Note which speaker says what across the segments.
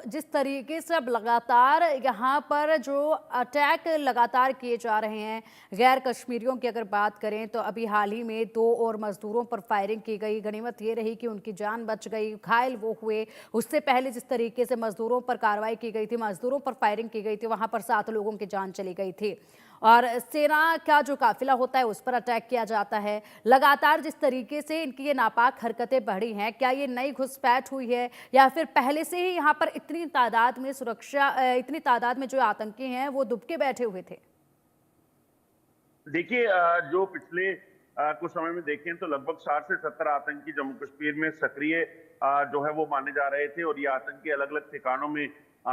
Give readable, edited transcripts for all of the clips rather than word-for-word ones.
Speaker 1: जिस तरीके से अब लगातार यहाँ पर जो अटैक लगातार किए जा रहे हैं, गैर कश्मीरियों की अगर बात करें तो अभी हाल ही में 2 और मजदूरों पर फायरिंग की गई। गनीमत ये रही कि उनकी जान बच गई, घायल वो हुए। उससे पहले जिस तरीके से मजदूरों पर कार्रवाई की गई थी, मजदूरों पर फायरिंग की गई थी, वहां पर 7 लोगों की जान चली गई थी। और सेना का जो काफिला होता है उस पर अटैक किया जाता है। लगातार जिस तरीके से इनकी ये नापाक हरकतें बढ़ी हैं, क्या ये नई घुसपैठ हुई है या फिर पहले से ही यहाँ पर इतनी तादाद में इतनी तादाद में जो आतंकी हैं वो दुबके बैठे हुए थे?
Speaker 2: देखिए जो पिछले कुछ समय में देखें तो लगभग 60 से 70 आतंकी जम्मू कश्मीर में सक्रिय जो है वो माने जा रहे थे और ये आतंकी अलग अलग ठिकानों में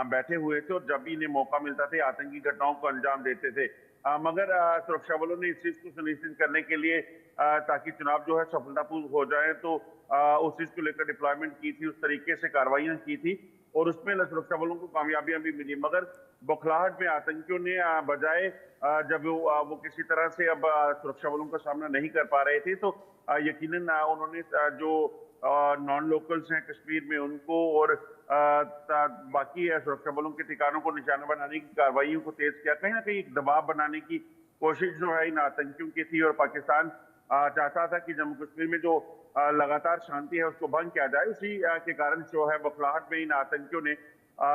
Speaker 2: बैठे हुए थे और जब भी इन्हें मौका मिलता था आतंकी घटनाओं को अंजाम देते थे। मगर सुरक्षा बलों ने इस चीज को सुनिश्चित करने के लिए ताकि चुनाव जो है सफलतापूर्वक हो जाए तो उस चीज को लेकर डिप्लॉयमेंट की थी, उस तरीके से कार्रवाइयां की थी और उसमें सुरक्षा बलों को कामयाबियां भी मिली। मगर बौखलाहट में आतंकियों ने बजाय जब वो किसी तरह से अब सुरक्षा बलों का सामना नहीं कर पा रहे थे तो यकीनन उन्होंने जो नॉन लोकल्स हैं कश्मीर में उनको और बाकी सुरक्षा बलों के ठिकानों को निशाना बनाने की कार्रवाइयों को तेज किया। कहीं ना कहीं एक दबाव बनाने की कोशिश जो है इन आतंकियों की थी और पाकिस्तान चाहता था कि जम्मू कश्मीर में जो लगातार शांति है उसको भंग किया जाए। उसी के कारण जो है बौखलाहट में इन आतंकियों ने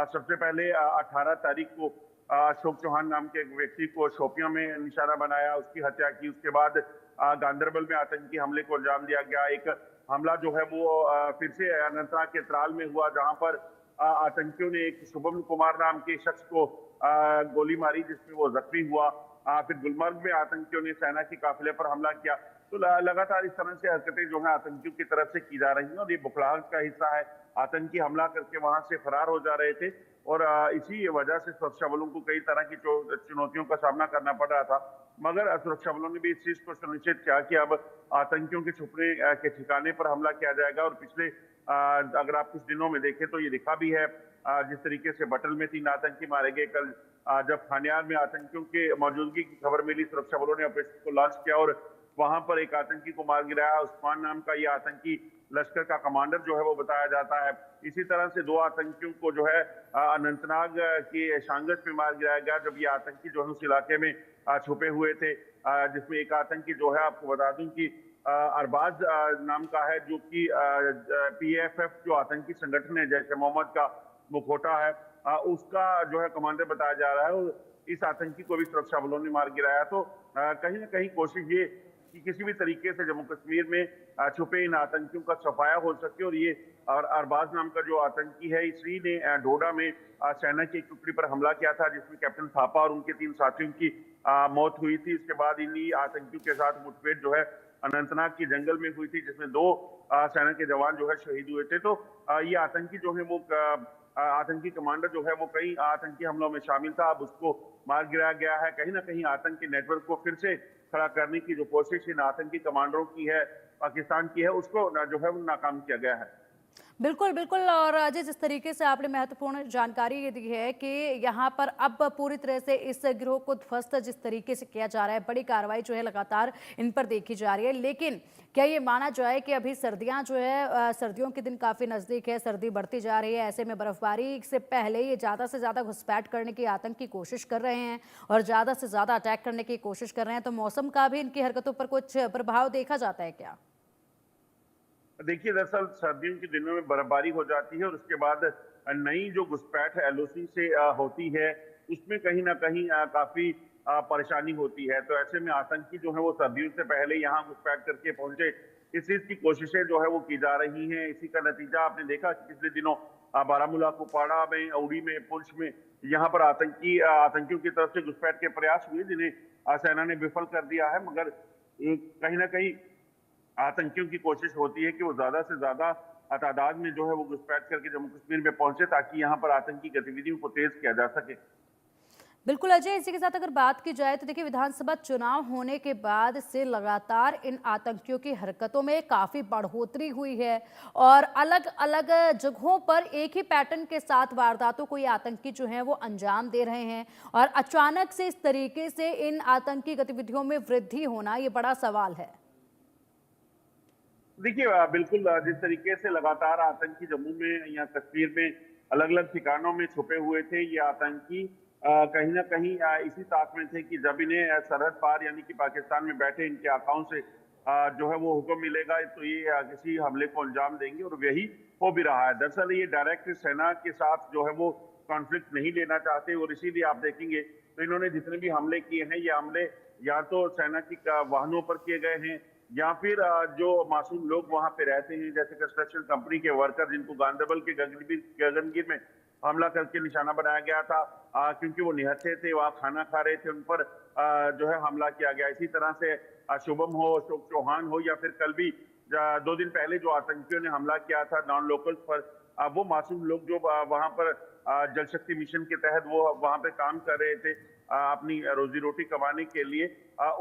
Speaker 2: सबसे पहले 18 तारीख को अशोक चौहान नाम के एक व्यक्ति को शोपियां में निशाना बनाया, उसकी हत्या की। उसके बाद गांदरबल में आतंकी हमले को अंजाम दिया गया। एक हमला जो है वो फिर से अनंतनाग के त्राल में हुआ जहां पर आतंकियों ने एक शुभम कुमार नाम के शख्स को गोली मारी जिसमें वो जख्मी हुआ। फिर गुलमर्ग में आतंकियों ने सेना के काफिले पर हमला किया। तो लगातार इस तरह से हरकतें जो है आतंकियों की तरफ से की जा रही हैं और ये बुखलाहट का हिस्सा है। आतंकी हमला करके वहां से फरार हो जा रहे थे और इसी वजह से सुरक्षा बलों को कई तरह की चुनौतियों का सामना करना पड़ रहा था। मगर सुरक्षा बलों ने भी इस चीज को सुनिश्चित किया कि अब आतंकियों के छुपने के ठिकाने पर हमला किया जाएगा और पिछले अगर आप कुछ दिनों में देखें तो ये दिखा भी है जिस तरीके से बटल में 3 आतंकी मारे गए। कल जब खानियार में आतंकियों के मौजूदगी की खबर मिली सुरक्षा बलों ने ऑपरेशन को लॉन्च किया और वहां पर एक आतंकी को मार गिराया। उस्मान नाम का ये आतंकी लश्कर का कमांडर जो है वो बताया जाता है। इसी तरह से 2 आतंकियों को जो है अनंतनाग के शांगश में मार गिराया गया जब ये आतंकी जो है उस इलाके में छुपे हुए थे। जिसमें एक आतंकी जो है आपको बता दूं कि अरबाज नाम का है जो कि पीएफएफ जो आतंकी संगठन है जैसे मोहम्मद का मुखोटा है उसका जो है कमांडर बताया जा रहा है और इस आतंकी को भी सुरक्षा बलों ने मार गिराया। तो कहीं ना कहीं कोशिश ये कि किसी भी तरीके से जम्मू कश्मीर में छुपे इन आतंकियों का सफाया हो सके और ये और अरबाज नाम का जो आतंकी है इसी ने डोडा में सेना की एक टुकड़ी पर हमला किया था जिसमें कैप्टन थापा और उनके 3 साथियों की मौत हुई थी। इसके बाद इन्हीं आतंकियों के साथ मुठभेड़ जो है अनंतनाग के जंगल में हुई थी जिसमें 2 सेना के जवान जो है शहीद हुए थे। तो ये आतंकी जो है वो आतंकी कमांडर जो है वो कई आतंकी हमलों में शामिल था। अब उसको मार गिराया गया है। कहीं ना कहीं आतंकी नेटवर्क को फिर से खड़ा करने की जो कोशिश इन आतंकी कमांडरों की है पाकिस्तान की है उसको जो है वो नाकाम किया गया है।
Speaker 1: बिल्कुल, बिल्कुल। और अजय, जिस तरीके से आपने महत्वपूर्ण जानकारी ये दी है कि यहाँ पर अब पूरी तरह से इस गिरोह को ध्वस्त जिस तरीके से किया जा रहा है, बड़ी कार्रवाई जो है लगातार इन पर देखी जा रही है। लेकिन क्या ये माना जाए कि अभी सर्दियाँ जो है सर्दियों के दिन काफ़ी नज़दीक है, सर्दी बढ़ती जा रही है, ऐसे में बर्फबारी से पहले ये ज़्यादा से ज़्यादा घुसपैठ करने की आतंक की कोशिश कर रहे हैं और ज़्यादा से ज़्यादा अटैक करने की कोशिश कर रहे हैं, तो मौसम का भी इनकी हरकतों पर कुछ प्रभाव देखा जाता है क्या?
Speaker 2: देखिए दरअसल सर्दियों के दिनों में बर्फबारी हो जाती है और उसके बाद नई जो घुसपैठ एलओसी से होती है उसमें कहीं ना कहीं काफी परेशानी होती है। तो ऐसे में आतंकी जो है वो सर्दियों से पहले यहाँ घुसपैठ करके पहुंचे इस चीज की कोशिशें जो है वो की जा रही हैं। इसी का नतीजा आपने देखा कि पिछले दिनों बारामूला कुपवाड़ा में उड़ी में पुंछ में यहाँ पर आतंकियों की तरफ से घुसपैठ के प्रयास हुए जिन्हें सेना ने विफल कर दिया है। मगर कहीं ना कहीं आतंकियों की कोशिश होती है कि वो ज्यादा से ज्यादा तादाद में जो है वो घुसपैठ करके जम्मू कश्मीर में पहुंचे ताकि यहाँ पर आतंकी गतिविधियों को तेज किया जा सके।
Speaker 1: बिल्कुल अजय, इसी के साथ अगर बात की जाए तो देखिए विधानसभा चुनाव होने के बाद से लगातार इन आतंकियों की हरकतों में काफी बढ़ोतरी हुई है और अलग अलग जगहों पर एक ही पैटर्न के साथ वारदातों को ये आतंकी जो हैं वो अंजाम दे रहे हैं और अचानक से इस तरीके से इन आतंकी गतिविधियों में वृद्धि होना ये बड़ा सवाल है।
Speaker 2: देखिए बिल्कुल जिस तरीके से लगातार आतंकी जम्मू में या कश्मीर में अलग अलग ठिकानों में छुपे हुए थे। ये आतंकी कहीं ना कहीं इसी ताक में थे कि जब इन्हें सरहद पार यानी कि पाकिस्तान में बैठे इनके आकाओं से जो है वो हुक्म मिलेगा तो ये किसी हमले को अंजाम देंगे, और यही हो भी रहा है। दरअसल ये डायरेक्ट सेना के साथ जो है वो कॉन्फ्लिक्ट नहीं लेना चाहते, और इसीलिए आप देखेंगे तो इन्होंने जितने भी हमले किए हैं, ये हमले या तो सेना की वाहनों पर किए गए हैं, या फिर जो मासूम लोग वहां पे रहते हैं, जैसे कंस्ट्रक्शन कंपनी के वर्कर जिनको गांधरबल के गगनगिर में हमला करके निशाना बनाया गया था, क्योंकि वो निहत्थे थे, वहां खाना खा रहे थे, उन पर जो है हमला किया गया। इसी तरह से शुभम हो, अशोक चौहान हो, या फिर कल भी 2 दिन पहले जो आतंकियों ने हमला किया था नॉन लोकल्स पर, वो मासूम लोग जो वहां पर जल शक्ति मिशन के तहत वो वहां पे काम कर रहे थे अपनी रोजी रोटी कमाने के लिए,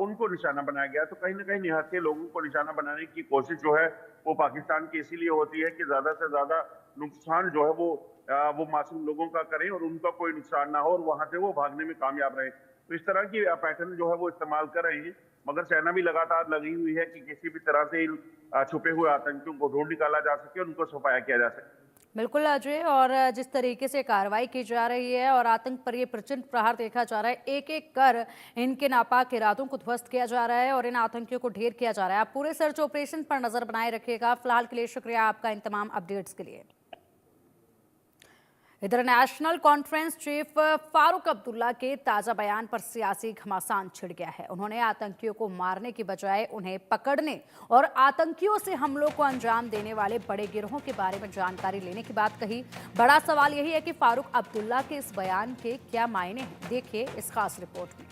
Speaker 2: उनको निशाना बनाया गया। तो कहीं ना कहीं निहत्थे लोगों को निशाना बनाने की कोशिश जो है वो पाकिस्तान की इसीलिए होती है कि ज्यादा से ज्यादा नुकसान जो है वो मासूम लोगों का करें और उनका कोई नुकसान ना हो, और वहां से वो भागने में कामयाब रहे। तो इस तरह की पैटर्न जो है वो इस्तेमाल कर रहे हैं, मगर सेना भी लगातार लगी हुई है कि किसी भी तरह से इन छुपे हुए आतंकियों को ढूंढ निकाला जा सके, उनको सफाया किया जा सके।
Speaker 1: बिल्कुल अजय, और जिस तरीके से कार्रवाई की जा रही है और आतंक पर ये प्रचंड प्रहार देखा जा रहा है, एक एक कर इनके नापाक इरादों को ध्वस्त किया जा रहा है और इन आतंकियों को ढेर किया जा रहा है। आप पूरे सर्च ऑपरेशन पर नजर बनाए रखिएगा। फिलहाल के लिए शुक्रिया आपका इन तमाम अपडेट्स के लिए। इधर national conference chief Farooq Abdullah के ताजा बयान पर सियासी घमासान छिड़ गया है। उन्होंने आतंकियों को मारने की बजाय उन्हें पकड़ने और आतंकियों से हमलों को अंजाम देने वाले बड़े गिरोहों के बारे में जानकारी लेने की बात कही। बड़ा सवाल यही है कि फारूक अब्दुल्ला के इस बयान के क्या मायने हैं, देखिए इस खास रिपोर्ट में।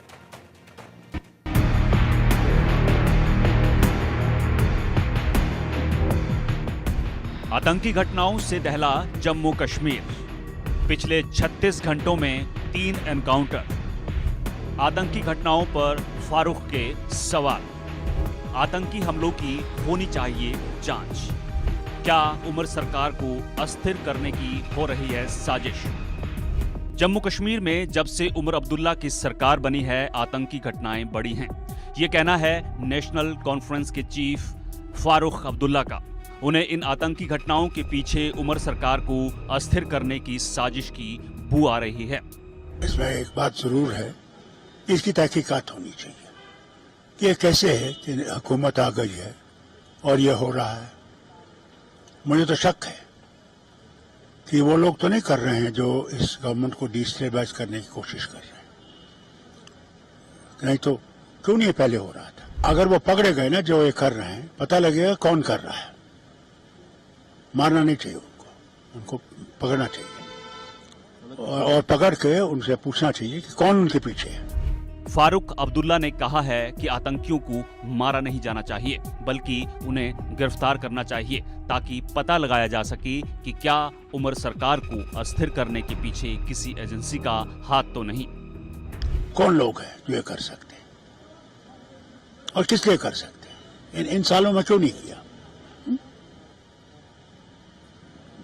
Speaker 3: आतंकी घटनाओं से दहला जम्मू कश्मीर। पिछले 36 घंटों में 3 एनकाउंटर। आतंकी घटनाओं पर फारूक के सवाल। आतंकी हमलों की होनी चाहिए जांच। क्या उमर सरकार को अस्थिर करने की हो रही है साजिश? जम्मू कश्मीर में जब से उमर अब्दुल्ला की सरकार बनी है, आतंकी घटनाएं बढ़ी हैं। ये कहना है नेशनल कॉन्फ्रेंस के चीफ फारूक अब्दुल्ला का। उन्हें इन आतंकी घटनाओं के पीछे उमर सरकार को अस्थिर करने की साजिश की बू आ रही है।
Speaker 4: इसमें एक बात जरूर है, इसकी तहकीकात होनी चाहिए कि ये कैसे है कि हुकूमत आ गई है और ये हो रहा है। मुझे तो शक है कि वो लोग तो नहीं कर रहे हैं जो इस गवर्नमेंट को डिस्टेबलाइज करने की कोशिश कर रहे हैं, नहीं तो क्यों नहीं पहले हो रहा था। अगर वो पकड़े गए ना जो ये कर रहे हैं, पता लगेगा कौन कर रहा है। मारना नहीं चाहिए उनको पकड़ना चाहिए और पकड़ के उनसे पूछना चाहिए कि कौन उनके पीछे है।
Speaker 3: फारूक अब्दुल्ला ने कहा है कि आतंकियों को मारा नहीं जाना चाहिए, बल्कि उन्हें गिरफ्तार करना चाहिए ताकि पता लगाया जा सके कि क्या उमर सरकार को अस्थिर करने के पीछे किसी एजेंसी का हाथ तो नहीं।
Speaker 4: कौन लोग हैं जो ये कर सकते हैं और किस लिए कर सकते हैं? इन सालों में क्यों नहीं किया?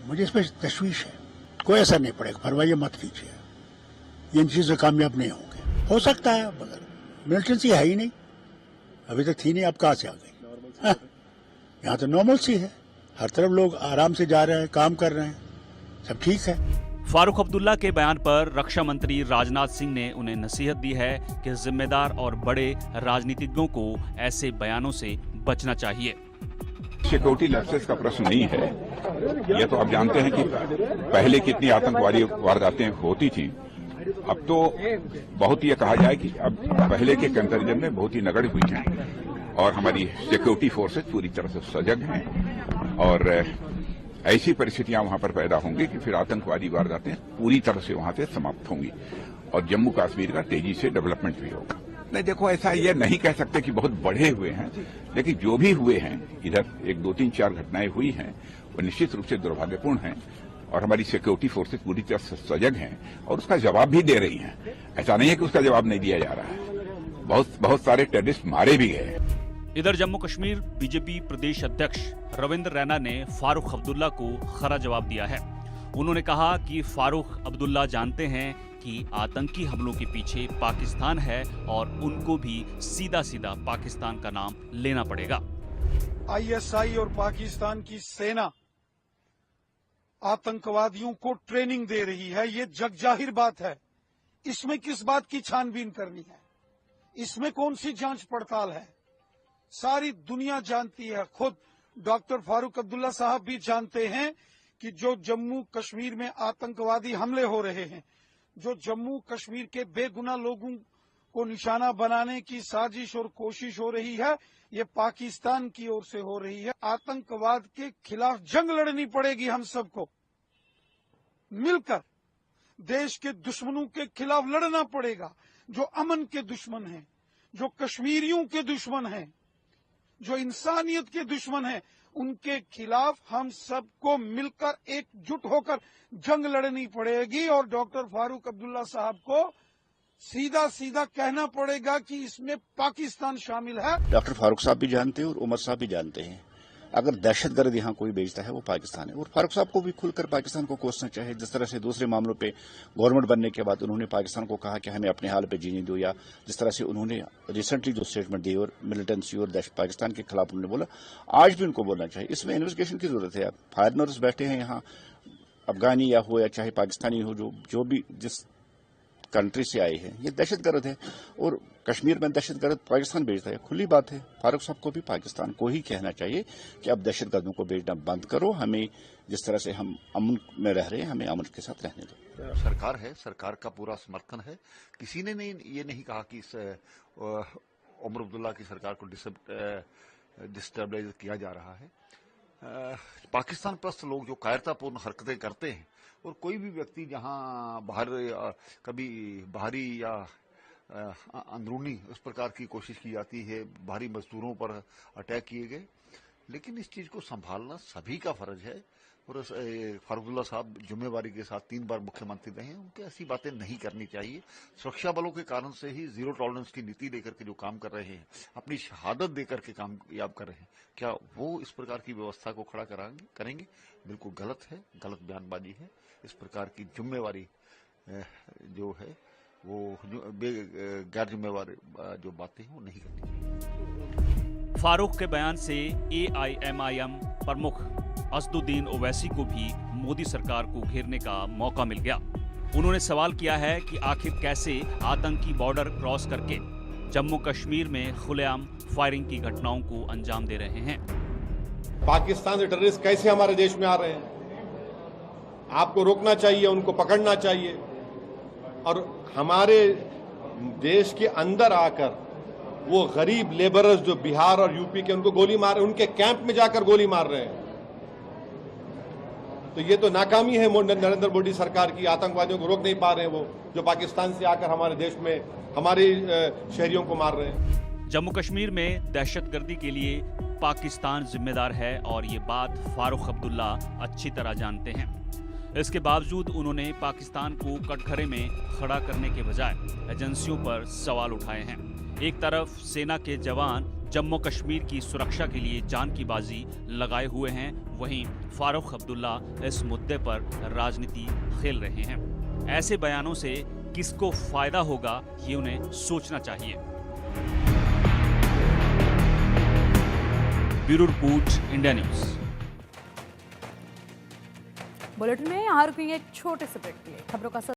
Speaker 4: मुझे इस पर तशवीश है। कोई असर नहीं पड़ेगा, परवाह मत कीजिए, ये इन चीजों कामयाब नहीं होंगे। हो सकता है मगर मिलिटेंसी है ही नहीं, अभी तक थी नहीं, अब कहां से आ गई? यहाँ तो नॉर्मल सी है, हर तरफ लोग आराम से जा रहे हैं, काम कर रहे हैं, सब ठीक है।
Speaker 3: फारूक अब्दुल्ला के बयान पर रक्षा मंत्री राजनाथ सिंह ने उन्हें नसीहत दी है कि जिम्मेदार और बड़े राजनीतिज्ञों को ऐसे बयानों से बचना चाहिए।
Speaker 5: सिक्योरिटी लैप्सेस का प्रश्न नहीं है। यह तो आप जानते हैं कि पहले कितनी आतंकवादी वारदातें होती थी। अब तो बहुत ये कहा जाए कि अब पहले के कंपैरिजन में बहुत ही नगण्य हुई हैं और हमारी सिक्योरिटी फोर्सेस पूरी तरह से सजग हैं और ऐसी परिस्थितियां वहां पर पैदा होंगी कि फिर आतंकवादी वारदातें पूरी तरह से वहां से समाप्त होंगी और जम्मू कश्मीर का तेजी से डेवलपमेंट भी होगा। नहीं, देखो, ऐसा ये नहीं कह सकते कि बहुत बढ़े हुए हैं, लेकिन जो भी हुए हैं, इधर 1, 2, 3, 4 घटनाएं हुई हैं, वो निश्चित रूप से दुर्भाग्यपूर्ण हैं और हमारी सिक्योरिटी फोर्सेस पूरी तरह से सजग हैं और उसका जवाब भी दे रही हैं। ऐसा नहीं है कि उसका जवाब नहीं दिया जा रहा है। बहुत सारे टेररिस्ट मारे भी गए।
Speaker 3: इधर जम्मू कश्मीर बीजेपी प्रदेश अध्यक्ष रविंद्र रैना ने फारूक अब्दुल्ला को खरा जवाब दिया है। उन्होंने कहा कि फारूक अब्दुल्ला जानते हैं कि आतंकी हमलों के पीछे पाकिस्तान है और उनको भी सीधा सीधा पाकिस्तान का नाम लेना पड़ेगा।
Speaker 6: आईएसआई और पाकिस्तान की सेना आतंकवादियों को ट्रेनिंग दे रही है, ये जग जाहिर बात है। इसमें किस बात की छानबीन करनी है, इसमें कौन सी जांच पड़ताल है? सारी दुनिया जानती है, खुद डॉक्टर फारूक अब्दुल्ला साहब भी जानते हैं कि जो जम्मू कश्मीर में आतंकवादी हमले हो रहे हैं, जो जम्मू कश्मीर के बेगुनाह लोगों को निशाना बनाने की साजिश और कोशिश हो रही है, ये पाकिस्तान की ओर से हो रही है। आतंकवाद के खिलाफ जंग लड़नी पड़ेगी हम सबको मिलकर। देश के दुश्मनों के खिलाफ लड़ना पड़ेगा, जो अमन के दुश्मन हैं, जो कश्मीरियों के दुश्मन हैं, जो इंसानियत के दुश्मन हैं, उनके खिलाफ हम सबको मिलकर एकजुट होकर जंग लड़नी पड़ेगी। और डॉक्टर फारूक अब्दुल्ला साहब को सीधा सीधा कहना पड़ेगा कि इसमें पाकिस्तान शामिल है।
Speaker 7: डॉक्टर फारूक साहब भी जानते हैं और उमर साहब भी जानते हैं, अगर दहशतगर्द यहाँ कोई बेचता है वो पाकिस्तान है। और फारूक साहब को भी खुलकर पाकिस्तान को कोसना चाहिए। जिस तरह से दूसरे मामलों पे गवर्नमेंट बनने के बाद उन्होंने पाकिस्तान को कहा कि हमें अपने हाल पे जीने दो, या जिस तरह से उन्होंने रिसेंटली जो स्टेटमेंट दी और मिलिटेंसी और पाकिस्तान के खिलाफ उन्होंने बोला, आज भी उनको बोलना चाहिए। इसमें इन्वेस्टिगेशन की जरूरत है। फॉरेनर्स बैठे हैं यहाँ, अफगानी या हो या चाहे पाकिस्तानी हो, जो भी जिस कंट्री से आए हैं, ये दहशतगर्द है। और कश्मीर में दहशतगर्द पाकिस्तान भेजता है, खुली बात है। फारूक साहब को भी पाकिस्तान को ही कहना चाहिए कि अब दहशतगर्दों को भेजना बंद करो, हमें जिस तरह से हम अमन में रह रहे हैं हमें अमन के साथ रहने दो।
Speaker 8: सरकार है, सरकार का पूरा समर्थन है। किसी ने ये नहीं कहा कि इस उमर अब्दुल्ला की सरकार को डिस्टेबलाइज किया जा रहा है। पाकिस्तान प्रस्त लोग जो कायरतापूर्ण हरकतें करते हैं, और कोई भी व्यक्ति जहां बाहर कभी बाहरी या अंदरूनी उस प्रकार की कोशिश की जाती है, बाहरी मजदूरों पर अटैक किए गए, लेकिन इस चीज को संभालना सभी का फर्ज है। और फारूकुल्लाह साहब जिम्मेवारी के साथ 3 बार मुख्यमंत्री रहे हैं, उनके ऐसी बातें नहीं करनी चाहिए। सुरक्षा बलों के कारण से ही जीरो टॉलरेंस की नीति लेकर के जो काम कर रहे हैं, अपनी शहादत देकर के कामयाब कर रहे हैं, क्या वो इस प्रकार की व्यवस्था को खड़ा करेंगे? बिल्कुल गलत है, गलत बयानबाजी है। इस प्रकार की जिम्मेवारी जो है वो गैर जिम्मेवार जो बातें हैं वो नहीं करनी चाहिए।
Speaker 3: फारूक के बयान से AIMIM प्रमुख असदुद्दीन ओवैसी को भी मोदी सरकार को घेरने का मौका मिल गया। उन्होंने सवाल किया है कि आखिर कैसे आतंकी बॉर्डर क्रॉस करके जम्मू कश्मीर में खुलेआम फायरिंग की घटनाओं को अंजाम दे रहे हैं।
Speaker 9: पाकिस्तान से टेररिस्ट कैसे हमारे देश में आ रहे हैं? आपको रोकना चाहिए, उनको पकड़ना चाहिए, और हमारे देश के अंदर आकर वो गरीब लेबरर्स जो बिहार और यूपी के, उनको गोली मार रहे हैं, उनके कैंप में जाकर गोली मार रहे हैं। तो ये तो नाकामी है नरेंद्र मोदी सरकार की। आतंकवादियों को रोक नहीं पा रहे हैं वो, जो पाकिस्तान से आकर हमारे देश में हमारे शहरियों को मार रहे हैं।
Speaker 3: जम्मू कश्मीर में दहशतगर्दी के लिए पाकिस्तान जिम्मेदार है और ये बात फारूक अब्दुल्ला अच्छी तरह जानते हैं। इसके बावजूद उन्होंने पाकिस्तान को कटघरे में खड़ा करने के बजाय एजेंसियों पर सवाल उठाए हैं। एक तरफ सेना के जवान जम्मू कश्मीर की सुरक्षा के लिए जान की बाजी लगाए हुए हैं, वहीं फारूक अब्दुल्ला इस मुद्दे पर राजनीति खेल रहे हैं। ऐसे बयानों से किसको फायदा होगा ये उन्हें सोचना चाहिए। Bureau report, India news.
Speaker 1: Bulletin में यहाँ रुकेंगे एक छोटे से ब्रेक के लिए। खबरों का